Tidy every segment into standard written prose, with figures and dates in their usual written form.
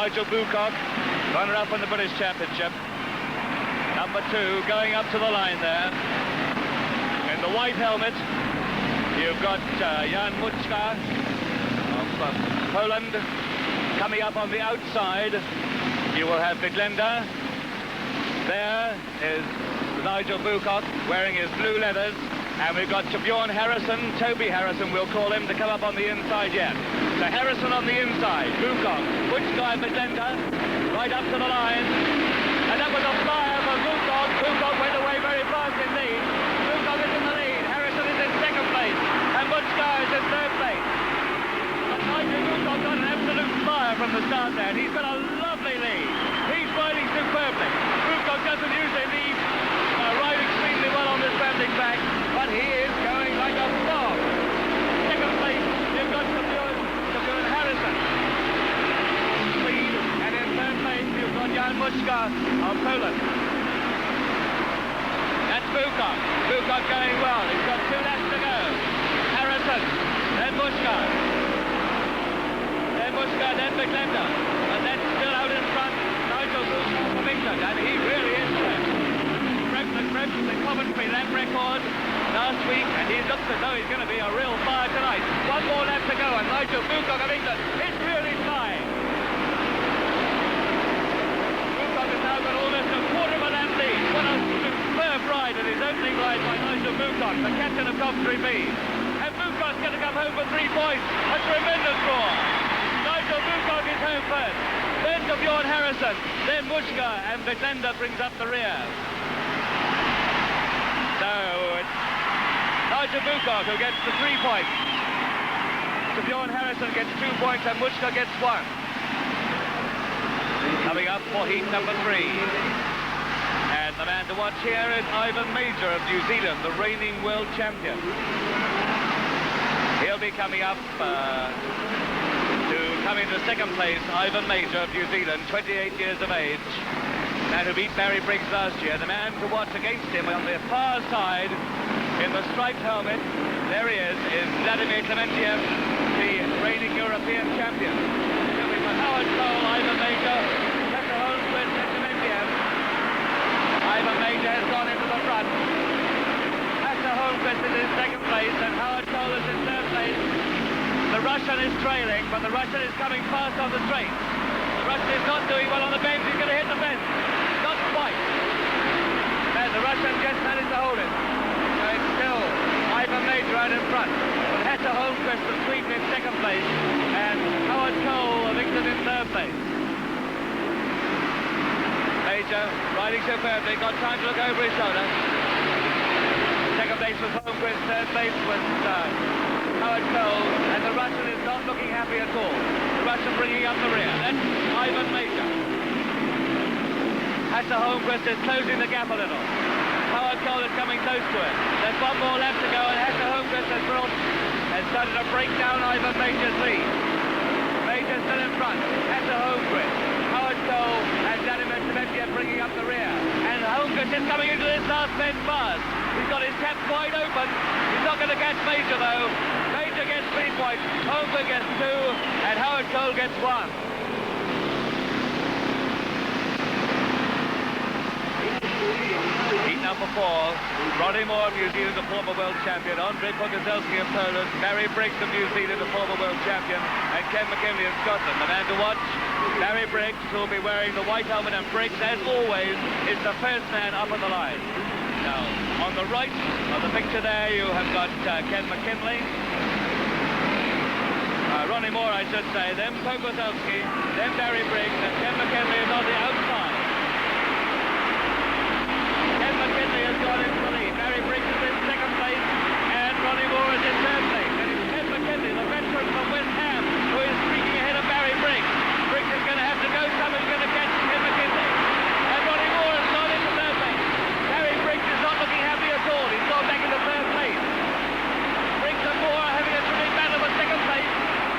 Nigel Bucock, runner-up in the British Championship. Number 2 going up to the line there. In the white helmet, you've got Jan Muchka of Poland. Coming up on the outside, you will have Biglenda. There is Nigel Bucock wearing his blue leathers. And we've got Bjorn Harrison, Toby Harrison we'll call him, to come up on the inside yet. So Harrison on the inside, Bucock, Muchka and Biglenda, right up to the line. And that was a flyer for Bucock. Bucock went away very fast indeed. Bucock is in the lead. Harrison is in second place. And Muchka is in third place. But Nigel Bucock got an absolute flyer from the start there. And he's got a lovely lead. He's riding superbly. Bucock doesn't usually ride extremely well on this rambling back, but he is going like a frog. Second place, you've got Bjorn Harrison. Speed, and in third place, you've got Jan Muchka of Poland. That's Bucock. Bucock going well. He's got 2 laps to go. Harrison, then Muchka. Then Muchka, then Biglenda. And then still out in front, Nigel Bucock of England, and he really is there. The Coventry lap record last week, and he looks as though he's going to be a real fire tonight. 1 more lap to go, and Nigel Bucock of England is really flying. Bucock has now got almost a quarter of a lap lead. What a superb ride at his opening ride by Nigel Bucock, the captain of Coventry B. And Bucock's going to come home for 3 points. A tremendous draw. Nigel Bucock is home first. Then to Bjorn Harrison, then Muchka, and Biglenda brings up the rear. So it's Nigel Bucock who gets the 3 points. So Bjorn Harrison gets 2 points and Muchka gets 1. Coming up for heat number 3. And the man to watch here is Ivan Major of New Zealand, the reigning world champion. He'll be coming up to come into second place. Ivan Major of New Zealand, 28 years of age. Man who beat Barry Briggs last year. The man to watch against him on the far side in the striped helmet, there he is Vladimir Clementiev, the reigning European champion. He'll be for Howard Cole, Ivan Major, Petra Holmquist and Clementiev. Ivan Major has gone into the front. Petra Holmquist is in second place and Howard Cole is in third place. The Russian is trailing, but the Russian is coming fast on the straight. The Russian is not doing well on the bend. He's going to hit the fence. Not quite. And the Russian just managed to hold it. So it's still Ivan Major out in front. But Hector Holmquist of Sweden in second place. And Howard Cole of England in third place. Major riding superbly. Got time to look over his shoulder. Second place was Holmquist. Third place was Howard Cole. And the Russian is not looking happy at all. The Russian bringing up the rear. That's Ivan Major. Hector Holmquist is closing the gap a little. Howard Cole is coming close to it. There's 1 more lap to go, and Hector Holmquist has started to break down Ivan Major's lead. Major still in front. Hector Holmquist, Howard Cole, and Vladimir Clementiev bringing up the rear. And Holmquist is coming into this last bend fast. He's got his cap wide open. He's not going to catch Major though. Major gets 3 points. Holmquist gets 2, and Howard Cole gets 1. Heat number 4, Ronnie Moore of New Zealand, the former world champion, Andrzej Pogozelski of Poland, Barry Briggs of New Zealand, the former world champion, and Ken McKinley of Scotland. The man to watch, Barry Briggs, who will be wearing the white helmet, and Briggs, as always, is the first man up on the line. Now, on the right of the picture there, you have got Ken McKinley, Ronnie Moore, I should say, then Pogozelski, then Barry Briggs, and Ken McKinley is on the outside. McKinley has gone into the lead. Barry Briggs is in second place, and Ronnie Moore is in third place. And it's Ken McKinley, the veteran from West Ham, who is streaking ahead of Barry Briggs. Briggs is going to have to go. Someone's going to catch Ken McKinley. And Ronnie Moore has gone into third place. Barry Briggs is not looking happy at all. He's gone back into third place. Briggs and Moore are having a terrific battle for second place.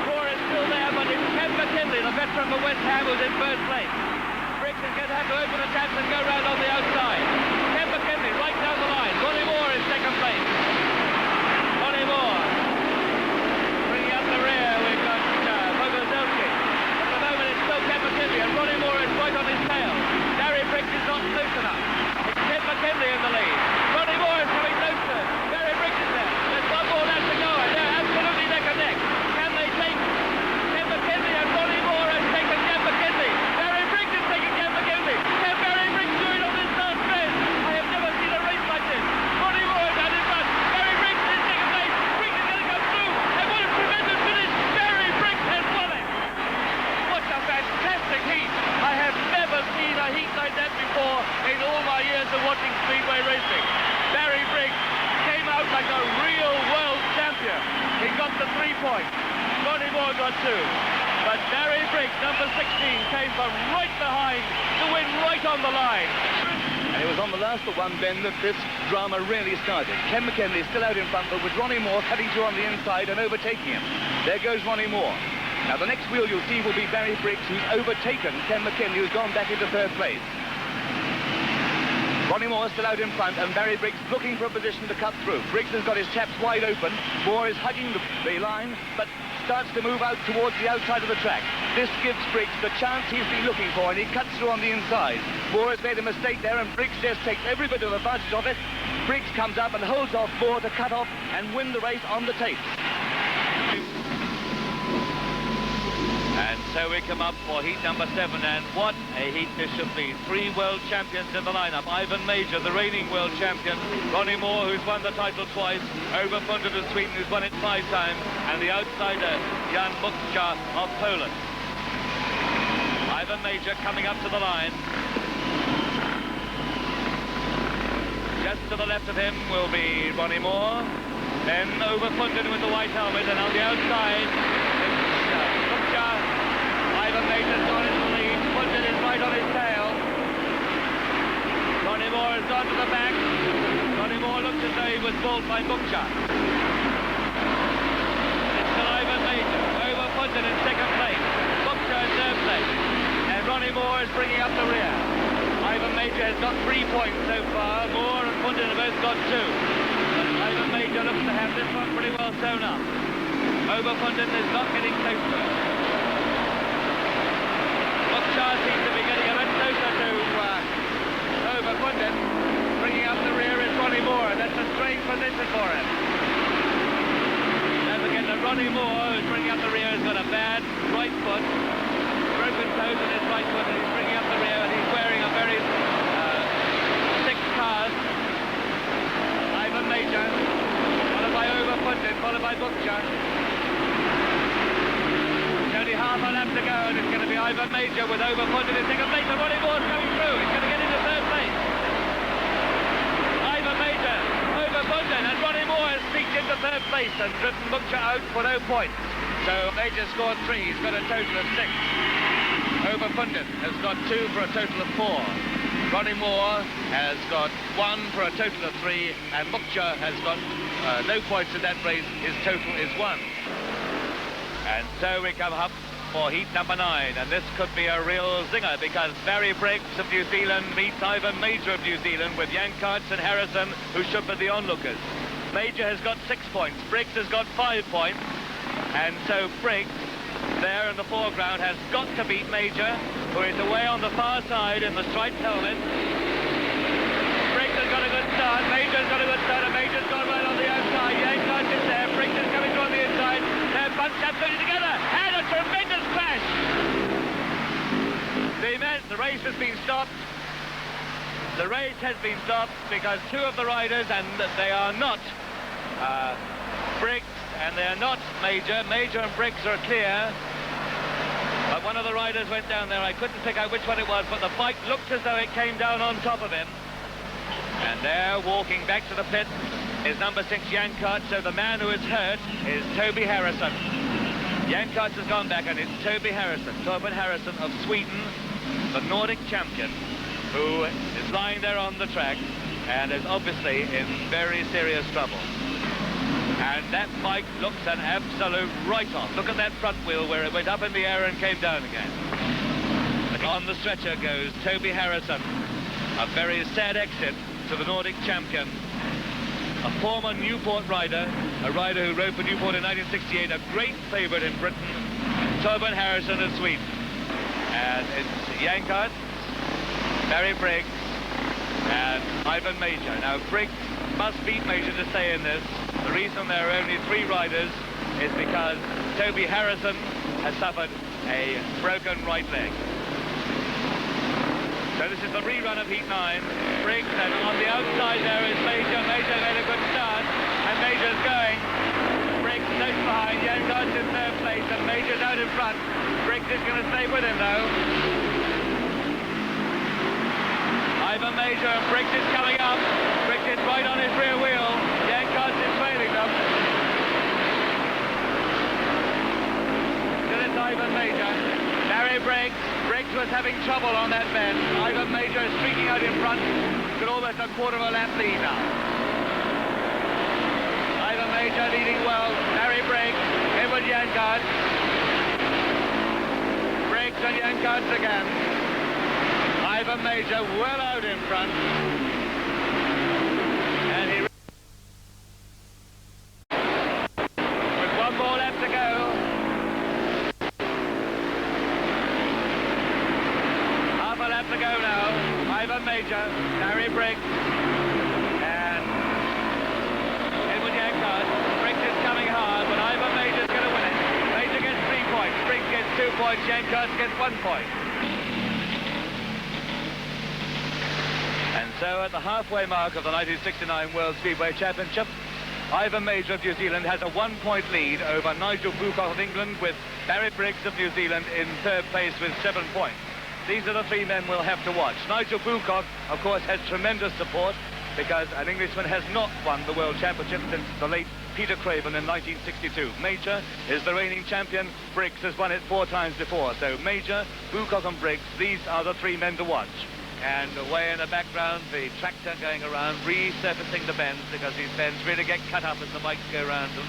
Moore is still there, but it's Ken McKinley, the veteran from West Ham, who's in first place. Briggs is going to have to open the taps and go round on the outside. McKinley right down the line. Ronnie Moore in second place. Ronnie Moore bringing up the rear. We've got Pogozelski. At the moment it's still Ken McKinley. Speedway racing. Barry Briggs came out like a real world champion. He got the 3 points. Ronnie Moore got 2. But Barry Briggs, number 16, came from right behind to win right on the line. And it was on the last but one bend that this drama really started. Ken McKinley still out in front, but with Ronnie Moore cutting through on the inside and overtaking him. There goes Ronnie Moore. Now the next wheel you'll see will be Barry Briggs, who's overtaken Ken McKinley, who's gone back into 3rd place. Ronnie Moore still out in front, and Barry Briggs looking for a position to cut through. Briggs has got his chaps wide open. Moore is hugging the line, but starts to move out towards the outside of the track. This gives Briggs the chance he's been looking for, and he cuts through on the inside. Moore has made a mistake there, and Briggs just takes every bit of advantage of it. Briggs comes up and holds off Moore to cut off and win the race on the tape. And so we come up for heat number 7, and what a heat this should be. 3 world champions in the lineup. Ivan Major, the reigning world champion. Ronnie Moore, who's won the title twice. Over Funded of Sweden, who's won it 5 times. And the outsider, Jan Mukcha of Poland. Ivan Major coming up to the line. Just to the left of him will be Ronnie Moore. Then Over Funded with the white helmet, and on the outside, Ivan Major's gone into the lead. Funded is right on his tail. Ronnie Moore has gone to the back. Ronnie Moore looks as though he was bowled by Mukcha. It's still Ivan Major. Over Funded in 2nd place. Mukcha in 3rd place. And Ronnie Moore is bringing up the rear. Ivan Major has got 3 points so far. Moore and Funded have both got 2. But Ivan Major looks to have this one pretty well sewn up. Over Funded is not getting close to it. Mukcha seems to be getting a bit closer to Over Funded. Bringing up the rear is Ronnie Moore. That's a strange position for him. Don't forget that Ronnie Moore, who's bringing up the rear, has got a bad right foot. Broken toes in his right foot, and he's bringing up the rear, and he's wearing a very thick cast. Ivan Major, followed by Over Funded, followed by Mukcha. Only half a lap to go, and it's going to be Ivan Major with Over Funded in 2nd place, and Ronnie Moore's coming through. He's going to get into 3rd place. Ivan Major, Over Funded, and Ronnie Moore has sneaked into 3rd place and driven Mukcha out for no points. So Major scored 3. He's got a total of 6. Over Funded has got 2 for a total of 4. Ronnie Moore has got 1 for a total of 3, and Mukcha has got no points in that race. His total is 1. And so we come up for heat number 9, and this could be a real zinger, because Barry Briggs of New Zealand meets Ivan Major of New Zealand with Yankarts and Harrison, who should be the onlookers. Major has got 6 points, Briggs has got 5 points, and so Briggs, there in the foreground, has got to beat Major, who is away on the far side in the striped helmet. Briggs has got a good start, Major's got a good start, and Major's gone right on the outside. Yankarts is there, Briggs is coming through on the inside. They're bunched absolutely together, and a tremendous crash. The race has been stopped. The race has been stopped because 2 of the riders, and they are not Briggs, and they are not Major. Major and Briggs are clear. But one of the riders went down there. I couldn't pick out which one it was, but the bike looked as though it came down on top of him. And there, walking back to the pit, is number 6, Yankart. So the man who is hurt is Toby Harrison. Yankart has gone back, and it's Toby Harrison, Torben Harrison of Sweden, the Nordic champion, who is lying there on the track and is obviously in very serious trouble. And that bike looks an absolute write-off. Look at that front wheel where it went up in the air and came down again. On the stretcher goes Toby Harrison, a very sad exit to the Nordic champion. A former Newport rider, a rider who rode for Newport in 1968, a great favourite in Britain, Torben Harrison of Sweden. And it's Yankart, Barry Briggs, and Ivan Major. Now, Briggs must beat Major to stay in this. The reason there are only 3 riders is because Toby Harrison has suffered a broken right leg. So this is the rerun of Heat 9. Briggs, and on the outside there is Major. Major made a good start, and Major's going. Briggs close behind. Yankart's in 3rd place, and Major's out in front. Briggs is going to stay with him, though. Ivan Major, and Briggs is coming up. Briggs is right on his rear wheel. Jankos is trailing them. Still it's Ivan Major. Barry Briggs. Briggs was having trouble on that bend. Ivan Major is streaking out in front. Got almost a quarter of a lap lead now. Ivan Major leading well. Barry Briggs. Edward Jankos. Briggs and Jankos again. Ivan Major well out in front. And he... with one more lap to go. Half a lap to go now. Ivan Major, Barry Briggs, and Edward Jankos. Briggs is coming hard, but Ivan Major's going to win it. Major gets 3 points. Briggs gets 2 points. Jankos gets 1 point. And so at the halfway mark of the 1969 World Speedway Championship, Ivan Major of New Zealand has a 1-point lead over Nigel Bucock of England, with Barry Briggs of New Zealand in 3rd place with 7 points. These are the 3 men we'll have to watch. Nigel Bucock, of course, has tremendous support because an Englishman has not won the World Championship since the late Peter Craven in 1962. Major is the reigning champion. Briggs has won it 4 times before. So Major, Bucock and Briggs, these are the 3 men to watch. And away in the background, the tractor going around, resurfacing the bends, because these bends really get cut up as the bikes go around them.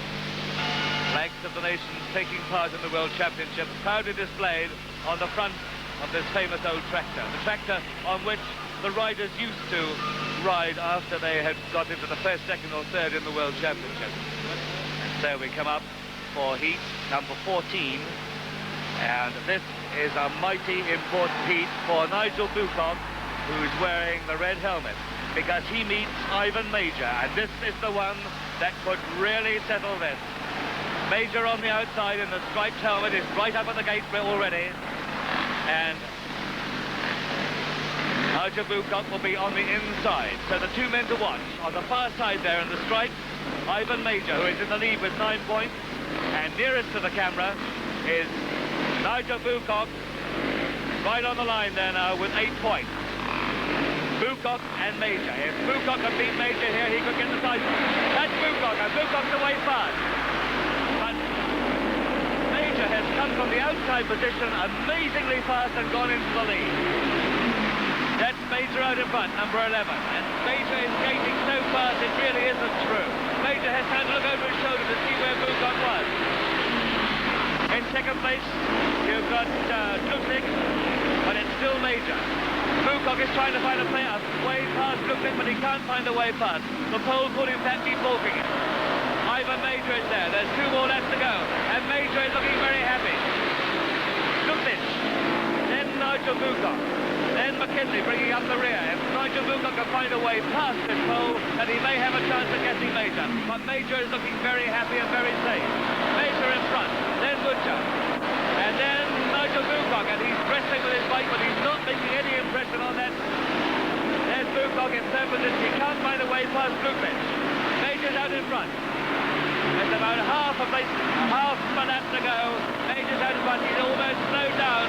Flags of the nations taking part in the World Championship, proudly displayed on the front of this famous old tractor. The tractor on which the riders used to ride after they had got into the 1st, 2nd or 3rd in the World Championship. And so we come up for heat number 14. And this is a mighty important heat for Nigel Bucock, who's wearing the red helmet, because he meets Ivan Major, and this is the one that could really settle this. Major on the outside in the striped helmet is right up at the gate already, and Nigel Bucock will be on the inside. So the 2 men to watch on the far side there in the stripes, Ivan Major, who is in the lead with 9 points, and nearest to the camera is Nigel Bucock, right on the line there now with 8 points. Bucock and Major. If Bucock can beat Major here, he could get the title. That's Bucock, and Bucock's away fast. But Major has come from the outside position amazingly fast and gone into the lead. That's Major out in front, number 11. And Major is gaining so fast, it really isn't true. Major has time to look over his shoulder to see where Bucock was. In 2nd place, you've got Ludwig, but it's still Major. Bucock is trying to find a way past Ludwig, but he can't find a way past. The pole could in fact be balking it. Ivan Major is there. There's 2 more laps to go, and Major is looking very happy. Ludwig, then Nigel Bucock, then McKinley bringing up the rear. If Nigel Bucock can find a way past this pole, then he may have a chance of getting Major. But Major is looking very happy and very safe. Major in front, then Butcher, and then Nigel Bucock, and he's wrestling with his bike, but he's not making any impression on that. There's Bucock in 3rd position. He can't find a way past Ludwig. Major's out in front. There's about half a lap to go. Major's out in front. He's almost slowed down.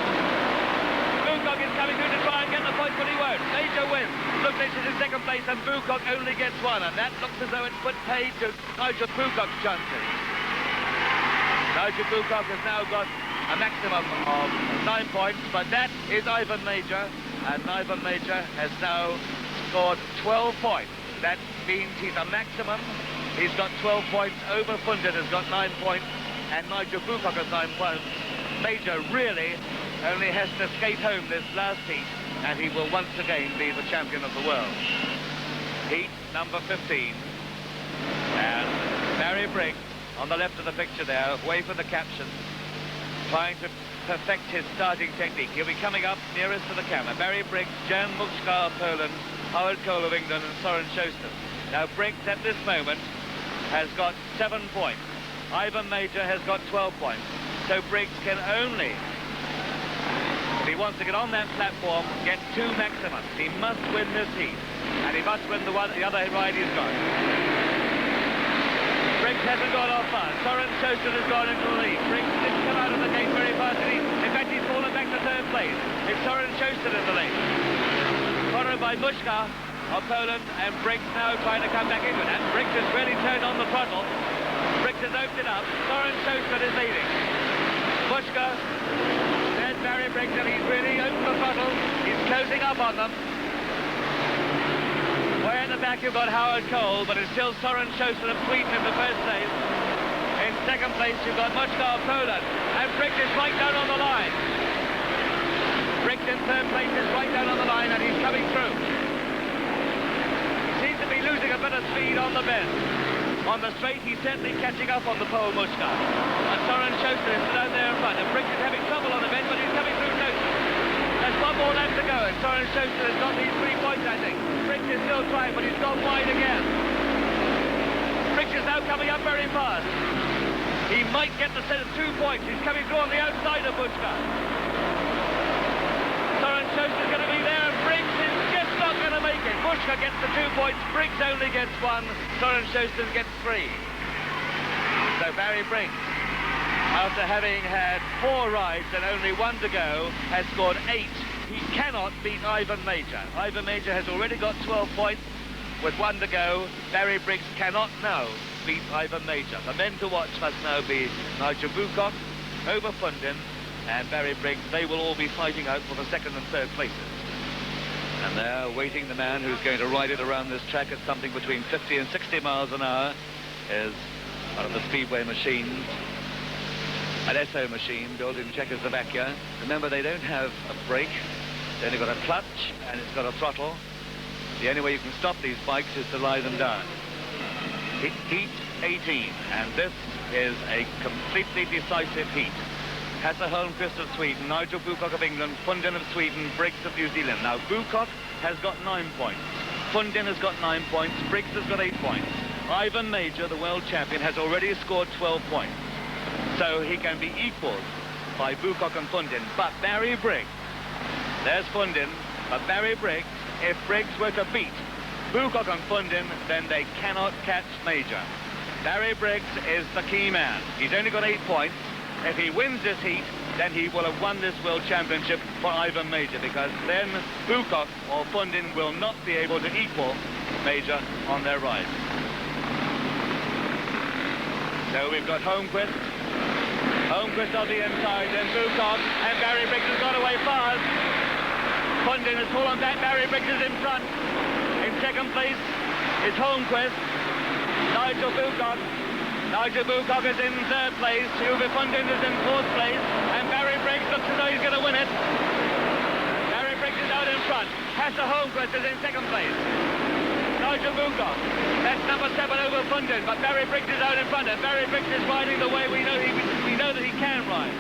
Bucock is coming through to try and get the point, but he won't. Major wins. Ludwig is in 2nd place, and Bucock only gets 1, and that looks as though it's put paid to Nigel Bucock's chances. Nigel Bucock has now got a maximum of 9 points, but that is Ivan Major, and Ivan Major has now scored 12 points. That means he's a maximum. He's got 12 points. Over Fundit has got 9 points, and Nigel Bucock has 9 points. Major really only has to skate home this last heat, and he will once again be the champion of the world. Heat number 15, and Barry Briggs on the left of the picture there, away from the caption, trying to perfect his starting technique. He'll be coming up nearest to the camera. Barry Briggs, Jan Muchka of Poland, Howard Cole of England, and Soren Schuster. Now Briggs at this moment has got 7 points. Ivan Major has got 12 points. So Briggs can only, if he wants to get on that platform, get 2 maximums. He must win this heat, and he must win the other ride he's got. Briggs hasn't gone off fast. Soren Schuster has gone into the lead. Briggs didn't come out of the gate very fast. In fact, he's fallen back to 3rd place. It's Soren Schuster in the lead. Conor by Mushka of Poland, and Briggs now trying to come back into it. And Briggs has really turned on the throttle. Briggs has opened it up. Soren Sjöström is leading. Mushka, there's Barry Briggs, and he's really opened the throttle. He's closing up on them. Way in the back you've got Howard Cole, but it's still Soren Sjöström of Sweden in the first place. In second place you've got Mushka of Poland, and Briggs is right down on the line. Briggs in third place is right down on the line, and he's coming through. Seems to be losing a bit of speed on the bend. On the straight, he's certainly catching up on the pole Mushka. And Soren Sjöström is down there in front, and Briggs is having trouble on the bend, but he's coming through close. There's one more lap to go, and Soren Sjöström has got these 3 points, I think. Briggs is still trying, but he's gone wide again. Briggs is now coming up very fast. He might get the set of 2 points. He's coming through on the outside of Mushka. Soren Sjöström is going to be there, and Briggs is just not going to make it. Mushka gets the 2 points, Briggs only gets 1, Soren Sjöström gets 3. So Barry Briggs, after having had 4 rides and only 1 to go, has scored 8. He cannot beat Ivan Major. Ivan Major has already got 12 points with 1 to go. Barry Briggs cannot now beat Ivan Major. The men to watch must now be Nigel Bucock, Over Fundin, and Barry Briggs. They will all be fighting out for the 2nd and 3rd places. And they're waiting. The man who's going to ride it around this track at something between 50 and 60 miles an hour is one of the Speedway machines, an Esso machine built in Czechoslovakia. Remember, they don't have a brake. They've only got a clutch, and it's got a throttle. The only way you can stop these bikes is to lie them down. Heat 18, and this is a completely decisive heat. Hasse Holmqvist of Sweden, Nigel Bucock of England, Fundin of Sweden, Briggs of New Zealand. Now, Bucock has got 9 points. Fundin has got 9 points. Briggs has got 8 points. Ivan Major, the world champion, has already scored 12 points. So he can be equalled by Bucock and Fundin. But Barry Briggs, there's Fundin, but Barry Briggs, if Briggs were to beat Bucock and Fundin, then they cannot catch Major. Barry Briggs is the key man. He's only got 8 points. If he wins this heat, then he will have won this world championship for Ivan Major, because then Bucock or Fundin will not be able to equal Major on their ride. So we've got Holmqvist on the inside, then Bucock, and Barry Briggs has got away fast. Fundin has fallen back, Barry Briggs is in front. In second place is Holmqvist. Nigel Bucock is in third place. Uwe Fundin is in fourth place. And Barry Briggs looks as though he's going to win it. Barry Briggs is out in front. Hasse Holmqvist is in second place. Nigel Bucock, that's number 7 over Fundin, but Barry Briggs is out in front, and Barry Briggs is riding the way we know that he can ride.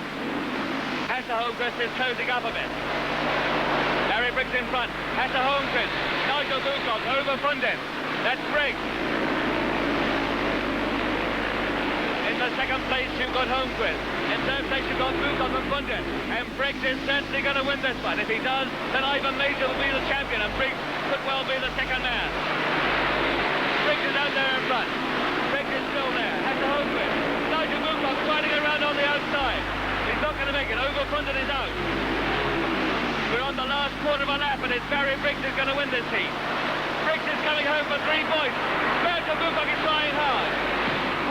Hasse Holmqvist is closing up a bit. Barry Briggs in front. Hasse Holmqvist, Nigel Bucock over Fundin. That's Briggs. In the second place, you've got Holmqvist. In third place, you've got Bucock and Fundin. And Briggs is certainly going to win this one. If he does, then Ivan Major will be the champion, and Briggs could well be the second man. Briggs is out there in front. Briggs is still there. Hasse Holmqvist. Nigel Bucock riding around on the outside. He's not going to make it. Over Fundin is out. We're on the last quarter of a lap, and it's Barry Briggs who's going to win this heat. Briggs is coming home for 3 points. Nigel Bucock is trying hard.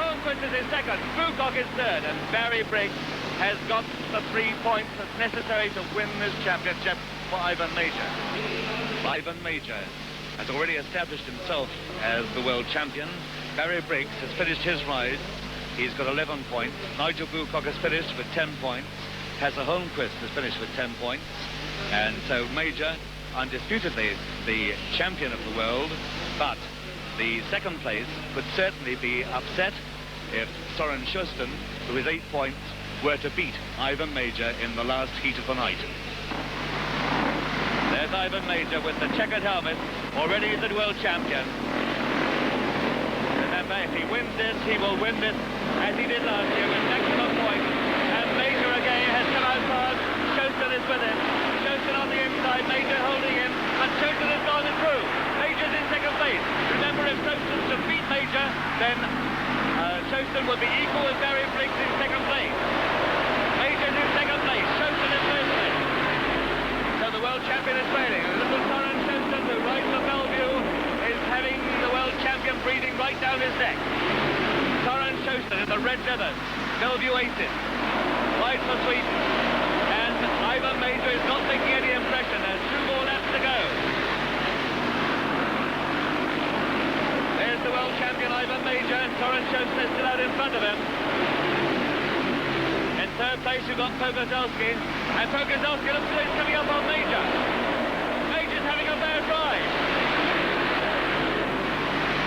Holmqvist is in second. Bucock is third, and Barry Briggs has got the 3 points that's necessary to win this championship for Ivan Major. Ivan Major has already established himself as the world champion. Barry Briggs has finished his ride. He's got 11 points. Nigel Bucock has finished with 10 points. Hasse Holmqvist has finished with 10 points. And so Major, undisputedly the champion of the world, but the second place could certainly be upset if Soren Sjöström, who is 8 points, were to beat Ivan Major in the last heat of the night. There's Ivan Major with the checkered helmet, already the world champion. Remember, if he wins this, he will win this as he did last year with maximum points. And Major again has come out hard. Sjöström is with him. Sjöström on the inside, Major holding him, but Sjöström has gone through. Major's in second place. Remember, if Sjöström should beat Major, then Sjöström would be equal with Barry Briggs in second place. Major's in second place, Sjöström in third place. So the world champion is trailing. A little Soren Sjöström who the red leathers. Bellevue aces. Wide for Sweden. And Ivan Major is not making any impression. There's 2 more laps to go. There's the world champion Ivan Major. Soren Schuster is still out in front of him. In third place you've got Pogoszelski. And Pogoszelski looks like he's coming up on Major. Major's having a bad ride.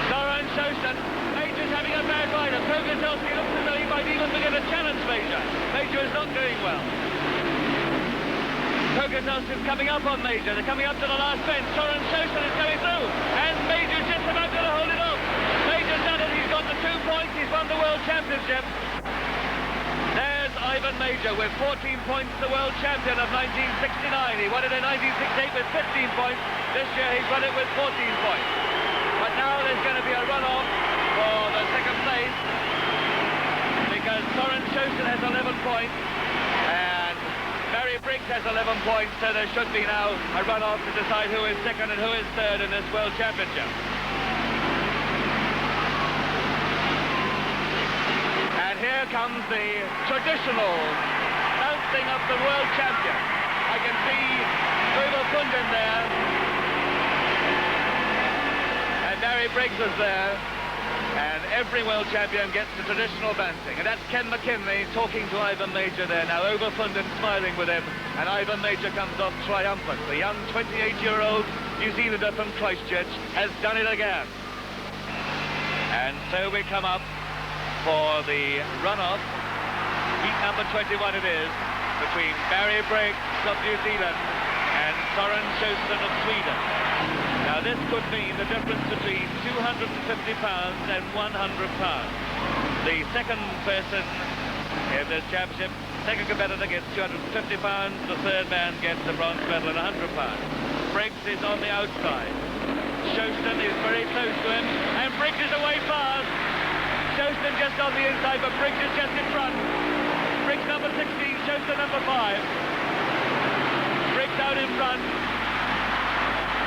Soren Schuster. Major's having a bad ride. And Pogoszelski looks as though he might even begin to challenge Major. Major is not doing well. Pogoszelski's coming up on Major. They're coming up to the last bend. Soren Schuster is coming through. And Major's just about to hold it off. Major's done it. He's got the 2 points. He's won the World Championship. There's Ivan Major with 14 points, the world champion of 1969. He won it in 1968 with 15 points. This year he's won it with 14 points. But now there's going to be a runoff for the second place because Soren Schuster has 11 points and Barry Briggs has 11 points, so there should be now a runoff to decide who is second and who is third in this world championship. And here comes the traditional bouncing of the world champion. I can see Uwe Funden there. And Barry Briggs is there. And every world champion gets the traditional bouncing. And that's Ken McKinley talking to Ivan Major there. Now Uwe Funden smiling with him. And Ivan Major comes off triumphant. The young 28-year-old New Zealander from Christchurch has done it again. And so we come up for the runoff, heat number 21 it is, between Barry Briggs of New Zealand and Soren Schuster of Sweden. Now this could mean the difference between 250 pounds and 100 pounds. The second person in this championship, second competitor gets 250 pounds, the third man gets the bronze medal at 100 pounds. Briggs is on the outside. Schuster is very close to him, and Briggs is away fast. Schuster just on the inside, but Briggs is just in front. Briggs number 16, Schuster number 5. Briggs out in front.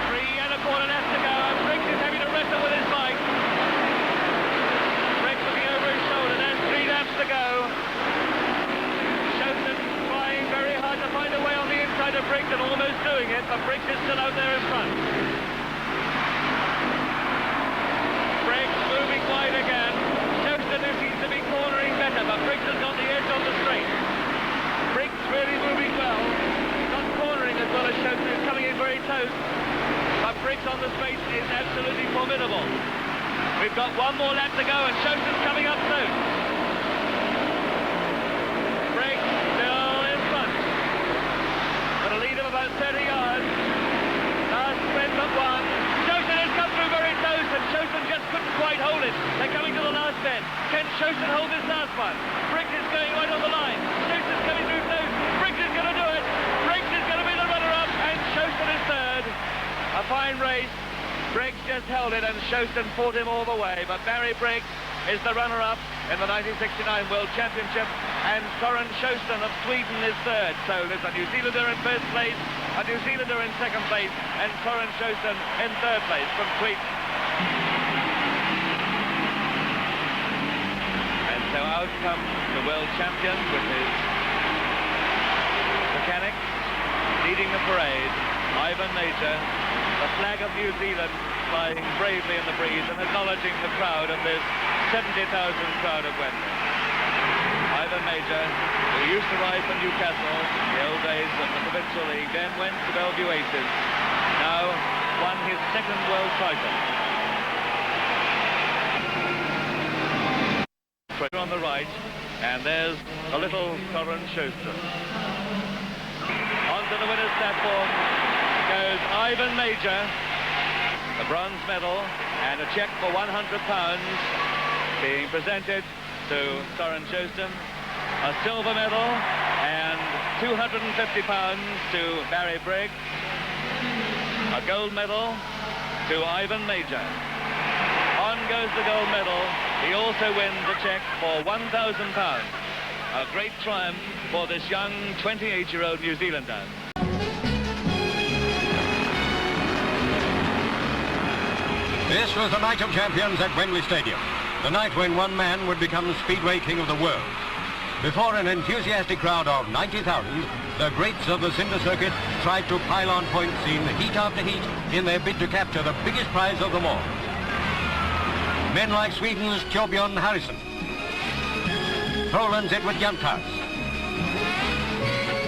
3.25 laps to go, and Briggs is having to wrestle with his bike. Briggs looking over his shoulder, there's 3 laps to go. Schuster trying very hard to find a way on the inside of Briggs and almost doing it, but Briggs is still out there in front. Briggs moving wide again. There seems to be cornering better, but Briggs has got the edge on the straight. Briggs really moving well. Not cornering as well as Schuster, is coming in very close. But Briggs on the straight is absolutely formidable. We've got 1 more lap to go and Schuster's coming up soon. Briggs still in front. Got a lead of about 30 yards. Last sprint but 1. Schuster has come through very close and Schuster just couldn't quite hold it. They're coming to the last bend. Can Schuster hold this last one? Briggs is going right on the line. Schuster's coming through close. Briggs is going to do it. Briggs is going to be the runner-up and Schuster is third. A fine race. Briggs just held it and Schuster fought him all the way. But Barry Briggs is the runner-up in the 1969 World Championship and Soren Schuster of Sweden is third. So there's a New Zealander in first place, a New Zealander in second place and Soren Schuster in third place from Sweden. And so out comes the world champion with his mechanics leading the parade, Ivan Major, the flag of New Zealand flying bravely in the breeze and acknowledging the crowd of this 70,000 crowd of Wembley. Ivan Major, who used to ride for Newcastle in the old days of the Provincial League, then went to Bellevue Aces, now won his second world title. On the right, and there's a little Soren Schuster. Onto the winner's platform goes Ivan Major, the bronze medal and a cheque for £100 being presented to Soren Schuster, a silver medal and £250 to Barry Briggs, a gold medal to Ivan Major. On goes the gold medal. He also wins a cheque for £1,000. A great triumph for this young 28-year-old New Zealander. This was the night of champions at Wembley Stadium. the night when one man would become Speedway King of the world. Before an enthusiastic crowd of 90,000, the greats of the cinder circuit tried to pile on points in heat after heat in their bid to capture the biggest prize of them all. Men like Sweden's Torbjörn Harrison, Poland's Edward Jantas,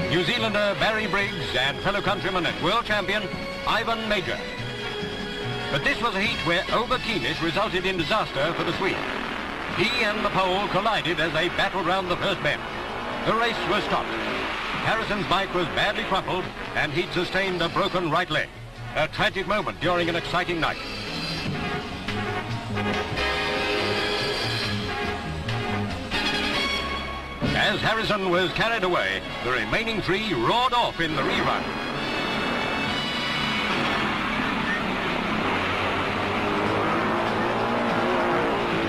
New Zealander Barry Briggs and fellow countryman and world champion Ivan Major. But this was a heat where over-keenness resulted in disaster for the Swede. He and the Pole collided as they battled round the first bend. The race was stopped. Harrison's bike was badly crumpled and he'd sustained a broken right leg. A tragic moment during an exciting night. As Harrison was carried away, the remaining three roared off in the rerun.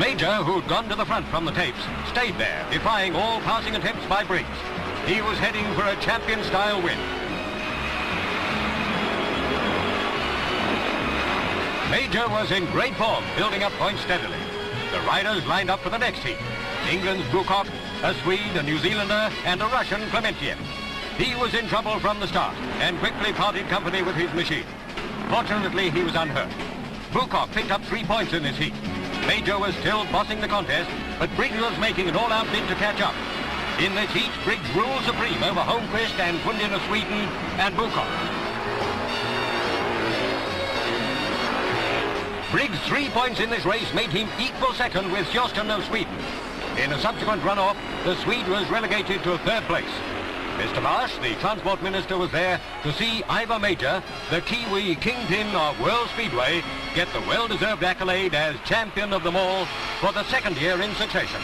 Major, who'd gone to the front from the tapes, stayed there, defying all passing attempts by Briggs. He was heading for a champion-style win. Major was in great form, building up points steadily. The riders lined up for the next heat. England's Bukov, a Swede, a New Zealander, and a Russian Clementiev. He was in trouble from the start and quickly parted company with his machine. Fortunately, he was unhurt. Bukov picked up 3 points in this heat. Major was still bossing the contest, but Briggs was making an all-out bid to catch up. In this heat, Briggs ruled supreme over Holmqvist and Fundin of Sweden and Bukov. Briggs' 3 points in this race made him equal second with Sjoston of Sweden. In a subsequent runoff, the Swede was relegated to 3rd place. Mr. Marsh, the transport minister, was there to see Ivan Major, the Kiwi kingpin of World Speedway, get the well-deserved accolade as champion of them all for the 2nd year in succession.